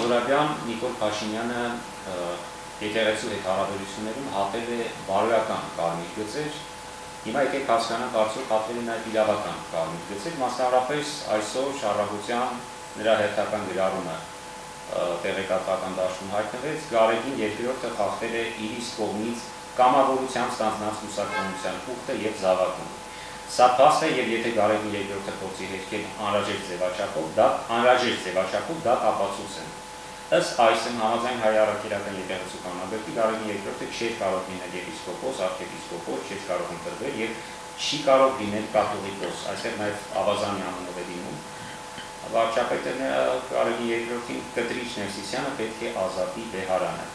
Զուրաբյան Նիկոլ Փաշինյանը եկեղեցու հետ հարաբերություններում հատել է բարոյական կարմիր գծեր, հիմա եկեք հասկանանք արդյոք հատվել է նաև իրավական կարմիր գծեր, մասնավորապես այսօր շարժողության նրա հերթական գրառումը տեղեկատվական դաշտում հայտնվեց, Գարեգին II-ը խախտել է իր իսկ կողմից կամավորությամբ ստանձնած կուսակցության ուխտը և զավակումը։ Սա փաստ է, և եթե Գարեգին II-ը փորձի հերքել անհրաժեշտ ձևաչափով, դա ապացույց է։ Ըստ այսմ համաձայն Հայ առաքելական եկեղեցու կանոնաբերդի Գարեգին II-ը չէր կարող լինել եպիսկոպոս, արքեպիսկոպոս, չէր կարող ընտրվել և չի կարող լինել կաթողիկոս, այստեղ նաև Ավազանի անունով է դիմում։ Վարչապետը Գարեգին II-ին Կտրիչ Ներսիսյանը պետք է ազատի Բեհարանը։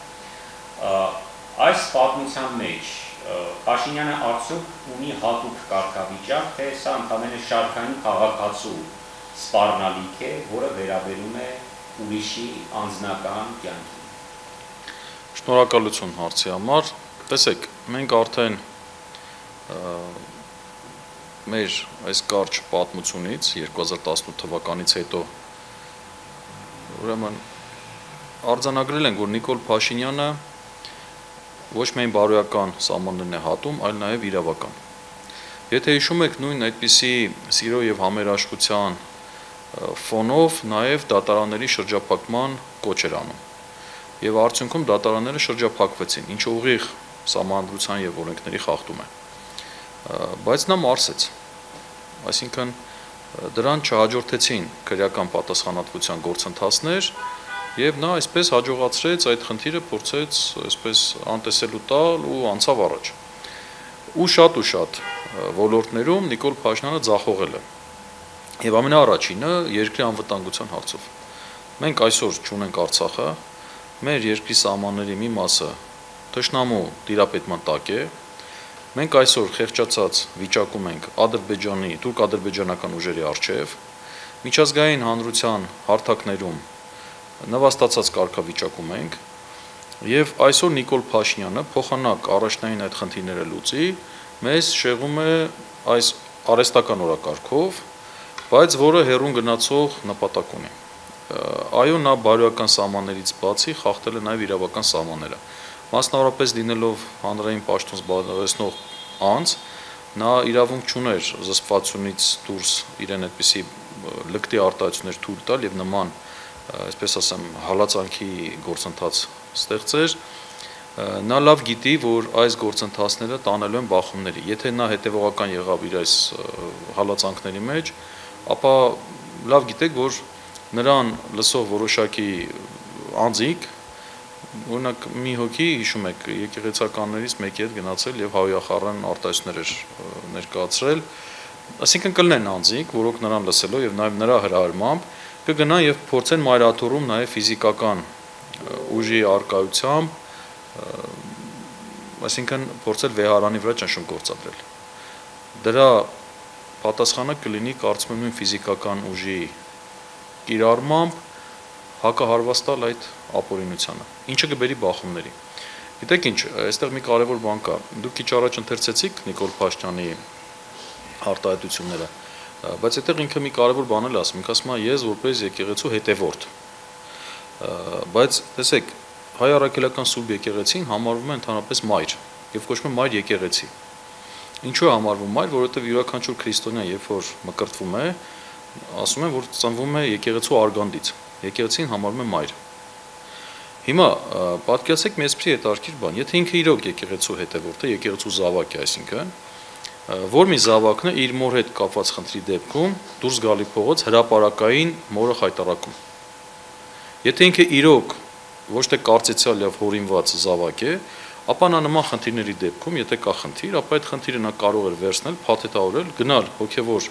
Այս պատմության մեջ Փաշինյանը արդյոք ունի հատուկ կարգավիճակ, թե սա ընդամենը շարքային քաղաքացու սպառնալիք է, որը վերաբերում է ուրիշի անձնական կյանքին։ Շնորհակալություն հարցի համար։ Տեսեք, մենք արդեն մեր այս կարճ պատմությունից 2018 թվականից հետո ուրեմն արձանագրել ենք, որ Նիկոլ Փաշինյանը ոչ միայն բարոյական սահմաններն է հատում, այլ նաև իրավական։ Եթե հիշում եք, նույն այդպիսի սիրո և համերաշխության ֆոնով նաև դատարանների շրջափակման կոչ էր անում։ Եվ արդյունքում դատարանները շրջափակվեցին, ինչը ուղիղ սահմանադրության և օրենքների խախտում է։ Բայց նա մարսեց, այսինքն դրան չհաջորդեցին քրեական պատասխանատվության գործընթացներ, և նա այսպես հաջողացրեց այդ խնդիրը փորձեց այսպես անտեսելու տալ ու անցավ առաջ։ Ու շատ ոլորտներում Նիկոլ Փաշինյանը ձախողել է։ Եվ ամենաառաջինը երկրի անվտանգության հարցով։ Մենք այսօր չունենք Արցախը, մեր երկրի սահմանների մի մասը թշնամու տիրապետման տակ է։ Մենք այսօր խեղճացած վիճակում ենք Ադրբեջանի, թուրք-ադրբեջանական ուժերի առջև, միջազգային հանրության հարթակներում նվաստացած կարգավիճակում ենք, և այսօր Նիկոլ Փաշինյանը փոխանակ առաջնային այդ խնդիրները լուծի, մեզ շեղում է այս արհեստական օրակարգով, բայց որը հեռուն գնացող նպատակ ունի։ Այո, նա բարոյական սահմաններից բացի խախտել է նաև իրավական սահմանները։ Մասնավորապես լինելով հանրային պաշտոն զբաղեցնող անձ, նա իրավունք չուներ զսպվածությունից դուրս իրեն այդպիսի լկտի արտահայտություններ թույլ տալ և նման, այսպես ասեմ, հալածանքի գործընթաց ստեղծեր։ Նա լավ գիտի, որ այս գործընթացները տանելու են բախումների։ Եթե նա հետևողական եղավ իր այս հալածանքների մեջ, ապա լավ գիտեք, որ նրան լսող որոշակի անձինք, օրինակ մի հոգի, հիշում եք, եկեղեցականներից մեկի հետ գնացել և հավիախառն արտահայտություններ էր ներկայացրել, այսինքն կլինեն անձինք, որոնք նրան լսելով և նաև նրա հրահրմամբ կգնան և փորձեն մայրաթոռում նաև ֆիզիկական ուժի առկայությամբ, այսինքն փորձել Վեհարանի վրա ճնշում գործադրել։ Դրա պատասխանը կլինի կարծում եմ նույն ֆիզիկական ուժի կիրառմամբ հակահարված տալ այդ ապօրինությանը, ինչը կբերի բախումների։ Գիտեք ինչ, այստեղ մի կարևոր բան կա։ Դուք քիչ առաջ ընթերցեցիք Նիկոլ Փաշինյանի արտահայտությունները, բայց այդտեղ ինքը մի կարևոր բան էլ ասում, ինքը ասում է ես որպես եկեղեցու հետևորդ։ Բայց տեսեք, Հայ առաքելական Սուրբ եկեղեցին համարվում է ընդհանրապես մայր և կոչվում է մայր եկեղեցի։ Ինչու է համարվում մայր, որովհետև յուրաքանչյուր քրիստոնյա, երբ որ մկրտվում է, ասում են, որ ծնվում է եկեղեցու արգանդից։ Եկեղեցին համարվում է մայր։ Հիմա պատկերացրեք մի այսպիսի հետաքրքիր բան, եթե ինքը իրոք եկեղեցու հետևորդ է, եկեղեցու զավակ է, այսինքն, որ մի զավակն է իր մոր հետ կապված խնդրի դեպքում դուրս գալի փողոց հրապարակային մորը խայտառակում։ Եթե ինքը իրոք ոչ թե կարծեցյալ և հորինված զավակ է, ապա նա նման խնդիրների դեպքում, եթե կա խնդիր, ապա այդ խնդիրը նա կարող էր վերցնել, փաթեթավորել, գնալ հոգևոր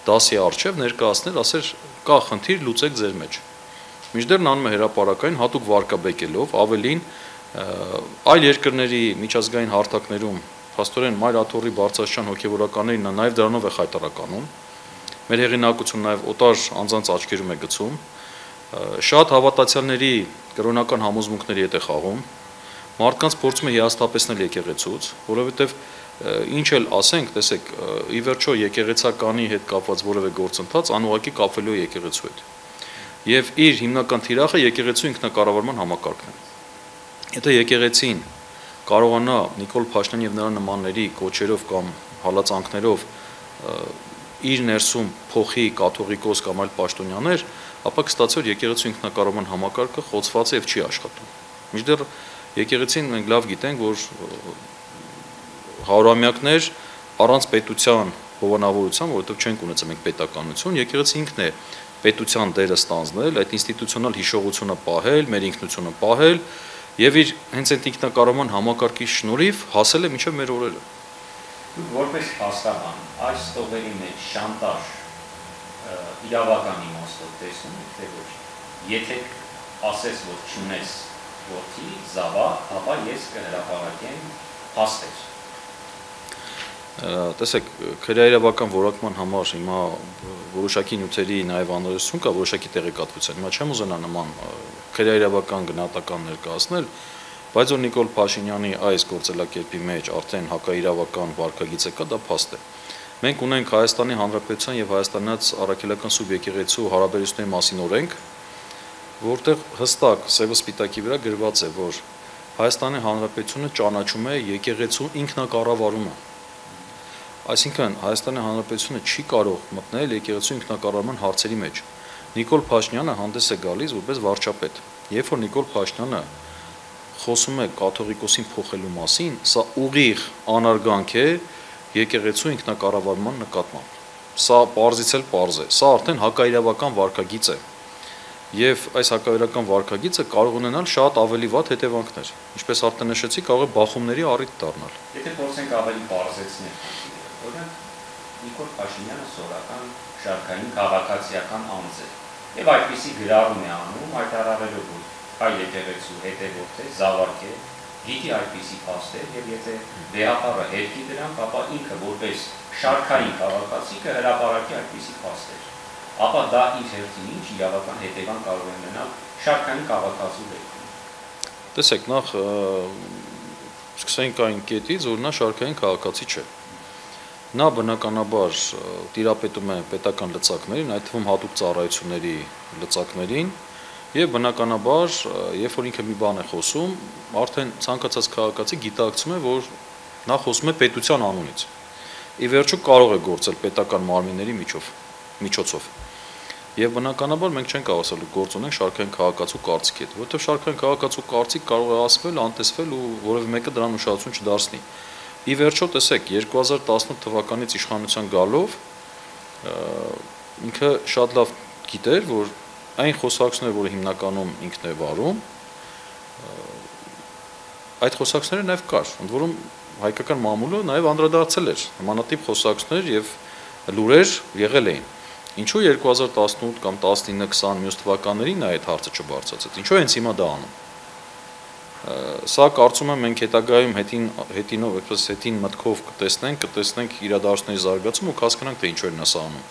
դասի առջև ներկայացնել, ասել կա խնդիր, լուծեք ձեր մեջ։ Մինչդեռ նա անում է հրապարակային հատուկ վարկաբեկելով, ավելին այլ երկրների միջազգային հարթակներում փաստորեն մայրաթոռի բարձրաստիճան հոգևորականներին նա նաև դրանով է խայտառականում, մեր հեղինակությունը նաև օտար անձանց աչքերում է գցում, շատ հավատացյալների կրոնական համոզմունքների հետ է խաղում, մարդկանց փորձում է հիասթափեցնել եկեղեցուց, որովհետև ինչ էլ ասենք, տեսեք, ի վերջո եկեղեցականի հետ կապված որևէ գործընթաց անուղղակի կապվելու է եկեղեցու հետ։ եւ իր հիմնական թիրախը եկեղեցու ինքնակառավարման համակարգն է։ Եթե եկեղեցին կարողանա Նիկոլ Փաշինյանի եւ նրա նմանների կոչերով կամ հալածանքներով իր ներսում փոխի կաթողիկոս կամ այլ պաշտոնյաներ, ապա կստացի որ եկեղեցու ինքնակառավարման համակարգը խոցված է եւ չի աշխատում։ Մինչդեռ եկեղեցին մենք լավ գիտենք, որ հարյուրամյակներ առանց պետության հովանավորության, որովհետեւ չենք ունեցել մենք պետականություն, եկեղեցին ինքն է պետության դերը ստանձնել, այդ ինստիտուցիոնալ հիշողությունը պահել, մեր ինքնությունը պահել եւ իր հենց այդ ինքնակառավարման համակարգի շնորհիվ հասել է մինչեւ մեր օրերը։ Որպես փաստաբան, այս տողերի մեջ շանտաժ իրավական իմաստով տեսնում եք, թե ոչ։ Եթե ասես, որ չունես որդի, զավակ, ապա ես կհրապարակեմ փաստեր։ Տեսեք, քրեայրավական որակման համար հիմա որոշակի նյութերի նաև անհրաժեշտություն կա, որոշակի տեղեկատվության։ Հիմա չեմ ուզենա նման քրեայրավական գնահատական ներկայացնել, բայց որ Նիկոլ Փաշինյանի այս գործելակերպի մեջ արդեն հակաիրավական վարքագիծը կա, դա փաստ է։ Մենք ունենք Հայաստանի Հանրապետության եւ Հայաստանից առաքելական սուրբ եկեղեցու հարաբերությունների մասին օրենք, որտեղ հստակ սևը սպիտակի վրա գրված է, որ Հայաստանի Հանրապետությունը ճանաչում է եկեղեցու ինքնակառավարումը։ Այսինքն Հայաստանի Հանրապետությունը չի կարող մտնել եկեղեցու ինքնակառավարման հարցերի մեջ։ Նիկոլ Փաշինյանը հանդես է գալիս որպես վարչապետ։ Երբ որ Նիկոլ Փաշինյանը խոսում է կաթողիկոսին փոխելու մասին, սա ուղիղ անարգանք է եկեղեցու ինքնակառավարման նկատմամբ։ Սա պարզից էլ պարզ է։ Սա արդեն հակաիրավական վարքագիծ է։ Եվ այս հակաիրավական վարքագիծը կարող ունենալ շատ ավելի վատ հետևանքներ։ Ինչպես արդեն նշեցի, կարող է բախումների առիթ դառնալ։ Եթե փորձենք ավելի պարզեցնել, օրինակ Նիկոլ Փաշինյանը սովորական շարքային քաղաքացիական անձ է։ Եվ այդպիսի գրառում է անում, հայտարարելով, որ հայ եկեղեցու հետևորդ է, զավակ է, գիտի այդպիսի փաստեր, եւ եթե դեհապարը հետքի դրանք, ապա ինքը որպես շարքային քաղաքացի կհրապարակի այդպիսի փաստեր։ Ապա դա իր հերթին ինչ իրավական հետևանք կարող է ունենալ շարքային քաղաքացու դեպքում։ Տեսեք, նախ սկսենք այն կետից, որ նա շարքային քաղաքացի չէ։ Նա բնականաբար տիրապետում է պետական լծակներին, այդ թվում հատուկ ծառայությունների լծակներին, եւ բնականաբար, երբ որ ինքը մի բան է խոսում, արդեն ցանկացած քաղաքացի գիտակցում է, որ նա խոսում է պետության անունից։ Ի վերջո կարող է գործել պետական մարմինների միջոցով։ Եվ բնականաբար մենք չենք կարող ասել գործ ունենք շարքային քաղաքացու կարծիքի հետ, որովհետև շարքային քաղաքացու կարծիք կարող է ասվել, անտեսվել ու որևէ մեկը դրան ուշադրություն չդարձնի։ Ի վերջո, տեսեք, 2018 թվականից իշխանության գալով ինքը շատ լավ գիտեր, որ այն խոսակցները, որը հիմնականում ինքն է վարում, այդ խոսակցները նաև կար, ընդ որում հայկական մամուլը նաև անդրադարձել էր նմանատիպ խոսակցներ եւ լուրեր եղել էին։ Ինչու 2018 կամ 19-20 մյուս թվականներին նա այդ հարցը չբարձրացեց։ Ինչու հենց հիմա դա անում։ Սա կարծում եմ մենք հետագայում հետինով, այսպես հետին մտքով կտեսնենք իրադարձությունների զարգացումը ու կհասկանանք թե ինչու է նա սա անում։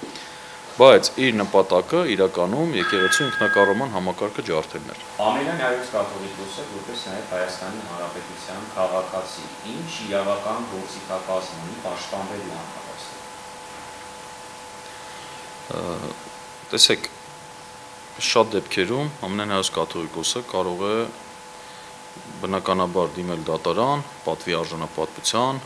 Բայց իր նպատակը իրականում եկեղեցու ինքնակառավարման համակարգը ջարդելն էր։ Ամենայն հայոց կաթողիկոսը, որպես նաև Հայաստանի Հանրապետության քաղաքացի, ինչ իրավական գործիքակազմ ունի պաշտպանվելու համար։ Տեսեք, շատ դեպքերում ամենայն հայոց կաթողիկոսը կարող է բնականաբար դիմել դատարան, պատվի արժանապատվության,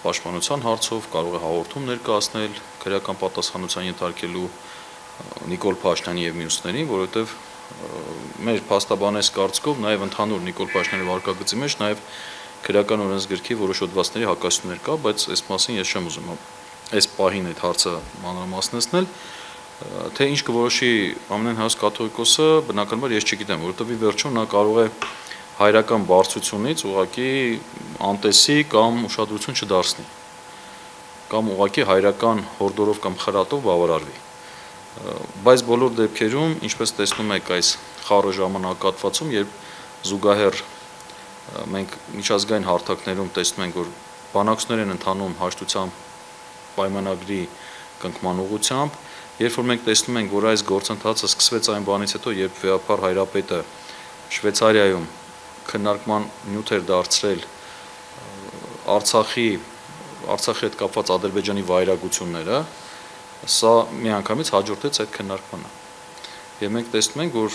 պաշտպանության հարցով, կարող է հաղորդում ներկայացնել քրեական պատասխանության ենթարկելու Նիկոլ Փաշինյանի եւ մյուսներին, որովհետեւ մեր փաստաբանես կարծիքով նաեւ ընդհանուր Նիկոլ Փաշինյանի վարկագծի մեջ նաեւ քրեական օրենսգրքի որոշ հոդվածների հակասություններ կա, բայց այս մասին ես չեմ ուզում այս պահին այդ հարցը մանրամասնեցնել, թե ինչ կորոշի ամենայն հայոց կաթողիկոսը, բնականաբար ես չգիտեմ, որովհետեւ ի վերջո նա կարող է հայրական բարձրությունից ուղղակի անտեսի կամ ուշադրություն չդարձնի, կամ ուղղակի հայրական հորդորով կամ խրատով բավարարվի։ Բայց բոլոր դեպքերում, ինչպես տեսնում եք այս խառը ժամանակահատվածում, երբ զուգահեռ մենք միջազգային հարթակներում տեսնում ենք, որ բանակցություններ են ընթանում հաշտության պայմանագրի կնքման ուղղությամբ, երբ որ մենք տեսնում ենք, որ այս գործընթացը սկսվեց այն բանից հետո, երբ վեհապար հայրապետը Շվեյցարիայում քննարկման նյութ էր դարձրել Արցախի հետ կապված Ադրբեջանի վայրագությունները, սա միանգամից հաջորդեց այդ քննարկմանը։ եւ մենք տեսնում ենք, որ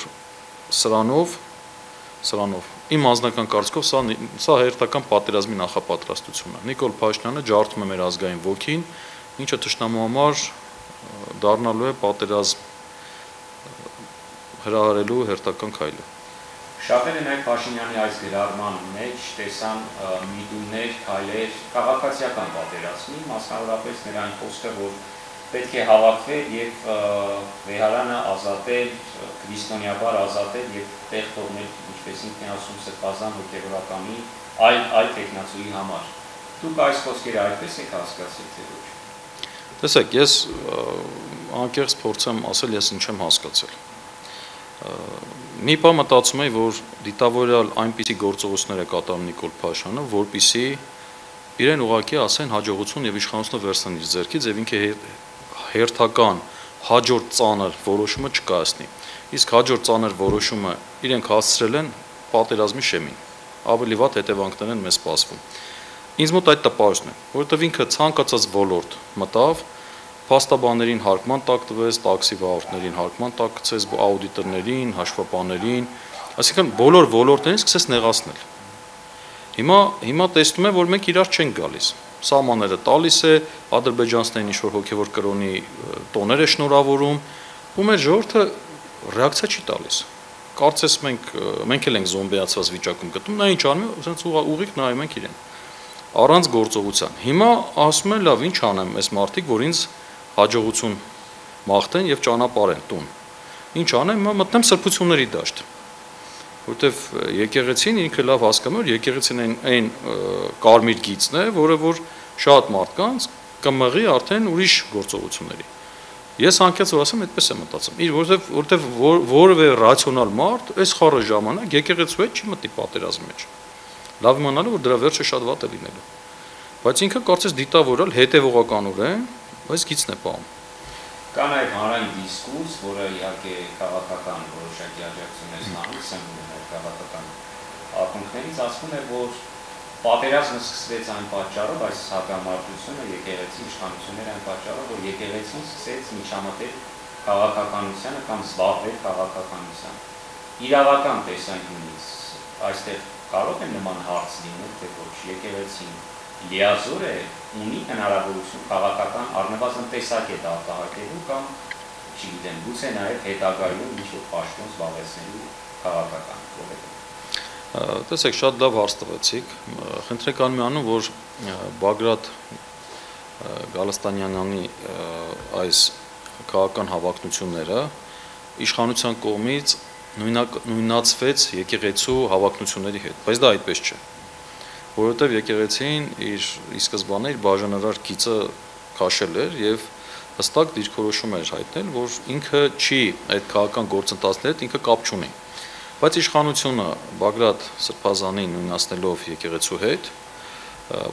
սրանով իմ անձնական կարծիքով սա հերթական պատերազմի նախապատրաստությունն է։ Նիկոլ Փաշինյանը ջարդում է մեր ազգային ոգին, ինչը թշնամու համար դառնալու է պատերազմ հրահարելու հերթական քայլը։ Շատերը նաև Փաշինյանի այս գրառման մեջ տեսան միտումներ, քայլեր քաղաքացիական պատերազմի, մասնավորապես նրա այն խոսքը, որ պետք է հավաքվել եւ Վեհարանը ազատել, քրիստոնեաբար ազատել եւ տեղ թողնել, ինչպես ինքն է ասում, սրբազան հոգեվորականի այլ տեխնացուի համար։ Դուք այս խոսքերը այդպես եք հասկացել, թե ոչ։ Տեսեք, ես անկեղծ փորձեմ ասել, ես ինչ եմ հասկացել։ Մի բան մտածում եմ, որ դիտավորյալ այնպիսի գործողություններ է կատարում Նիկոլ Փաշինյանը, որպիսի իրեն ուղղակի ասեն հաջողություն եւ իշխանությունը վերցնեն իր ձեռքից եւ ինքը հերթական հաջորդ ծանր որոշումը չկայացնի։ Իսկ հաջորդ ծանր որոշումը իրենք հասցրել են պատերազմի շեմին։ Ավելի վատ հետևանքներ են մեզ սպասվում։ Ինձ մոտ այդ տպավորությունն է, որովհետեւ ինքը ցանկացած ոլորտ մտավ, փաստաբաններին հարկման տակ տվեց, տաքսի վարորդներին հարկման տակ գցեց, աուդիտորներին, հաշվապահներին, այսինքն բոլոր ոլորտներին սկսեց նեղացնել։ Հիմա տեսնում եմ, որ մենք իրար չենք գալիս։ Սահմանները տալիս է, ադրբեջանցիներին ինչ-որ հոգևոր կրոնի տոներ է շնորհավորում, ու մեր ժողովուրդը ռեակցիա չի տալիս։ Կարծես մենք էլ ենք զոմբիացված վիճակում գտնում, նա ինչ անում է, ասենց ուղիղ նայում ենք իրեն։ Առանց գործողության։ Հիմա ասում են, լավ, ինչ անեմ, այս մարդիկ, որ ինձ հաջողություն մաղթեն եւ ճանապարհեն տուն։ Ինչ անեմ, հիմա մտնեմ սրբությունների դաշտ։ Որտեվ եկեղեցին ինքը լավ հասկանում է, որ եկեղեցին այն կարմիր գիծն է, որը որ շատ մարդկանց կմղի արդեն ուրիշ գործողությունների։ Ես անկեղծ որ ասեմ, այդպես եմ մտածում։ Որտեվ որևէ ռացիոնալ մարդ այս խառը ժամանակ եկեղեցու հետ չի մտնի պատերազմի մեջ։ Լավ իմանալու, որ դրա վերջը շատ վատ է լինելու։ Բայց ինքը կարծես դիտավորել հետևողականորեն, այս գիծն է պահում։ Կա նաև հանրային դիսկուրս, որը իհարկե քաղաքական որոշակի աջակցություն է ստանում, սնվում քաղաքական ակունքներից, ասվում է, որ պատերազմը սկսվեց այն պատճառով, այս հակամարտությունը եկեղեցի իշխանությունները այն պատճառով, որ եկեղեցին սկսեց միջամտել քաղաքականությանը կամ զբաղվել քաղաքականությամբ։ Իրավական տեսանկյունից այստեղ կարող է նման հարց լինել, թե ոչ, եկեղեցին լիազոր է, ունի հնարավորություն քաղաքական առնվազն տեսակետ արտահայտելու կամ, չգիտեմ, գուցե նաև հետագայում ինչ-որ պաշտոն զբաղեցնելու քաղաքական կողմը։ Տեսեք, շատ լավ հարց տվեցիք։ Խնդրեք անմիանում, որ Բագրատ Գալստանյանի այս քաղաքական հավակնությունները իշխանության կողմից նույնացվեց եկեղեցու հավակնությունների հետ, բայց դա այդպես չէ։ Որովհետև եկեղեցին իր սկզբանե իր բաժանարար գիծը քաշել էր եւ հստակ դիրքորոշում էր հայտնել, որ ինքը չի այդ քաղաքական գործընթացների հետ ինքը կապ չունի։ Բայց իշխանությունը Բագրատ Սրբազանին նույնացնելով եկեղեցու հետ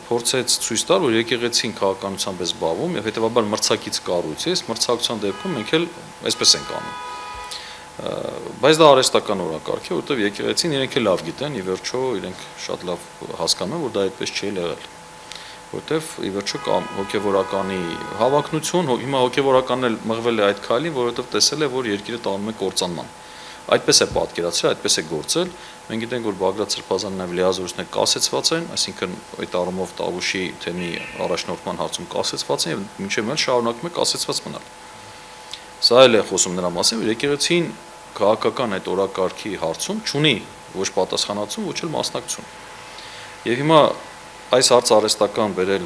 փորձեց ցույց տալ, որ եկեղեցին քաղաքականությամբ է զբաղվում եւ հետեւաբար մրցակից կառույց է, մրցակցության դեպքում մենք էլ այսպես ենք անում։ Բայց դա արհեստական օրակարգ է, որովհետև եկեղեցին իրենք էլ լավ գիտեն, ի վերջո իրենք շատ լավ հասկանում են, որ դա այդպես չի եղել։ Որովհետև ի վերջո կա հոգևորականի հավակնություն, հիմա հոգևորականն էլ մղվել է այդ քայլին, որովհետև տեսել է, որ երկիրը տանում է կործանման։ Այդպես է պատկերացրել, այդպես է գործել։ Մենք գիտենք, որ Բագրատ Սրբազանը նաև լիազորություններ կասեցված են, այսինքն այդ առումով Տավուշի թեմի առաջնորդման հարցում կասեցված են եւ մինչեւ էլ շարունակում է կասեցված մնալ։ Սա էլ է խոսում նրա մասին, որ եկեղեցին քաղաքական այդ օրակարգի հարցում չունի ոչ պատասխանատվություն, ոչ էլ մասնակցություն։ Եվ հիմա այս հարցը արհեստական բերել,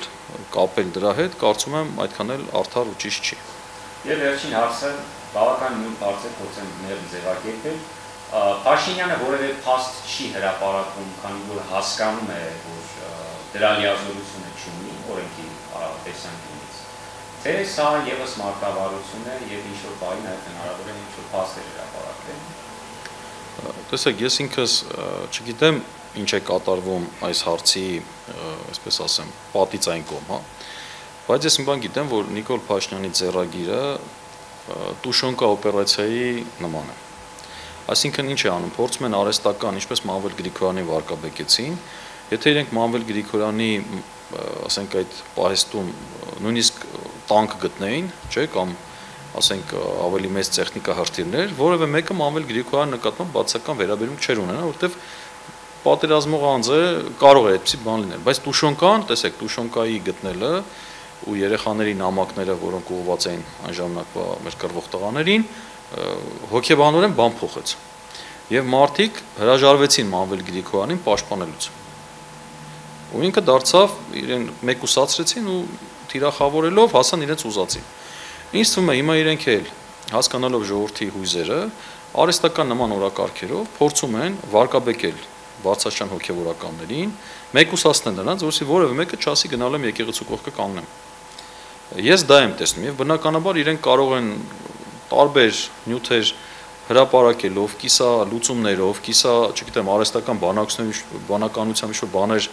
կապել դրա հետ, կարծում եմ այդքան էլ արդար ու ճիշտ չի։ Եվ վերջին հարցը բավական նույն բարձր փորձեմ ձևակերպել։ Փաշինյանը որևէ փաստ չի հրապարակում, քանի որ հասկանում է, որ դրա լիազորությունը չունի օրենքի տեսանկյունից։ Թե սա եւս մարտավարություն է եւ ինչ-որ բանի նաեւ հնարավոր է ինչ-որ փաստեր հրապարակել։ Տեսեք, ես ինքս չգիտեմ ինչ է կատարվում այս հարցի, այսպես ասեմ, պատիծային կողմ, հա։ Բայց ես մի բան գիտեմ, որ Նիկոլ Փաշինյանի ձեռագիրը Տուշոնկա օպերացիայի նման է։ Այսինքն ինչ է անում, փորձում են արհեստական, ինչպես Մանվել Գրիգորյանի վարկաբեկեցին, եթե իրենք Մանվել Գրիգորյանի, ասենք այդ պահեստում նույնիսկ տանկ գտնեին, չէ, կամ ասենք ավելի մեծ տեխնիկա հրթիռներ, որևէ մեկը Մանվել Գրիգորյանի նկատմամբ բացական վերաբերմունք չէր ունենա, որովհետև պատերազմող անձը կարող է այդպիսի բան լինել, բայց Տուշոնկան, տեսեք, Տուշոնկայի գտնելը ու երեխաների նամակները, որոնք ուղղված էին այն ժամանակվա մեր կռվող տղաներին, հոգեբանորեն բան փոխեց։ Եվ մարդիկ հրաժարվեցին Մանվել Գրիգորյանին պաշտպանելուց։ Ու ինքը դարձավ, իրեն մեկուսացրեցին ու թիրախավորելով հասան իրենց ուզածին։ Ինչ թվում է, հիմա իրենք էլ հասկանալով ժողովրդի հույզերը, արհեստական նման օրակարգերով փորձում են վարկաբեկել բարձրաշան հոգևորականներին, մեկուսացնել նրանց, որովհետեւ որևէ մեկը չասի գնալ եմ եկեղեցու կողքը կանգնեմ։ Ես դա եմ տեսնում եւ բնականաբար իրենք կարող են տարբեր նյութեր հրապարակելով, կիսա լուծումներով, կիսա, չգիտեմ, արհեստական բանականությամբ ինչ-որ բաներ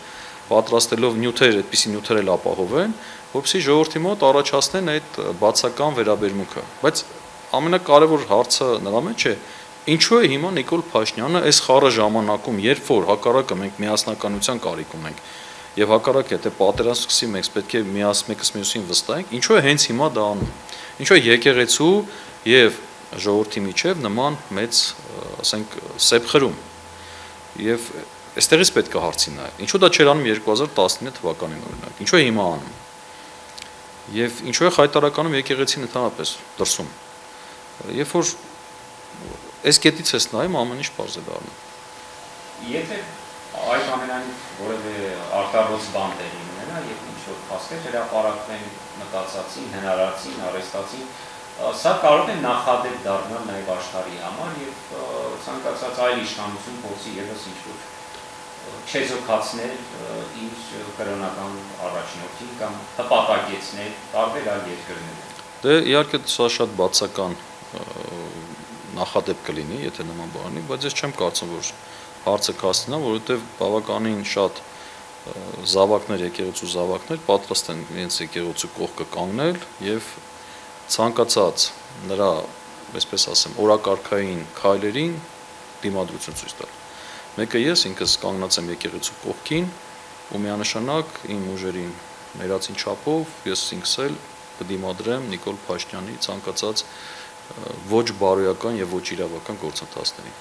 պատրաստելով նյութեր, այդպիսի նյութեր էլ ապահովեն, որովհետեւ ժողովրդի մոտ առաջացնեն այդ բացական վերաբերմունքը։ Բայց ամենակարևոր հարցը նրա մեջ է, ինչու է հիմա Նիկոլ Փաշինյանը այս խառը ժամանակում, երբ որ հակառակը մենք միասնականության կարիք ունենք, եւ հակառակը եթե պատերազմ սկսի, մենք պետք է մեկս մյուսին վստահենք, ինչու է հենց հիմա դա անում։ Ինչու է եկեղեցու եւ ժողովրդի միջև նման մեծ, ասենք, սեպխրում։ Եվ այստեղից պետք է հարցի նայել։ Ինչու դա չէր անում 2019 թվականին օրինակ։ Ինչու է հիմա անում։ Եվ ինչու է խայտարականում եկեղեցին ընդհանրապես դրսում։ Երբ որ այս կետից ես նայում, ամեն ինչ բարձր դառնում։ Եթե այդ ամենայն որևէ արտարոց բան տեղի ունենա, եւ ինչ-որ փաստեր հրապարակվեն, մտածածին, հնարածին, արհեստացին, սա կարող է նախադեպ դառնալ նաեւ աշխարհի համար եւ ցանկացած այլ իշխանություն փորձի եւս ինչ-որ չեզոքացնել իր կրոնական առաջնորդին կամ հպատակեցնել տարբեր այլ երկրներում։ Դե իհարկե սա շատ բացական նախադեպ կլինի, եթե նման բան լինի, բայց ես չեմ կարծում, որ հարցը կասնա, որովհետև բավականին շատ զավակներ, եկեղեցու զավակներ պատրաստ են իրենց եկեղեցու կողքը կանգնել եւ ցանկացած նրա, այսպես ասեմ, օրակարգային քայլերին դիմադրություն ցույց տալ։ Մեկը ես ինքս կանգնած եմ եկեղեցու կողքին ու միանշանակ իմ ուժերին ներածին չափով ես ինքս էլ կդիմադրեմ Նիկոլ Փաշինյանի ցանկացած ոչ բարոյական եւ ոչ իրավական գործընթացներին։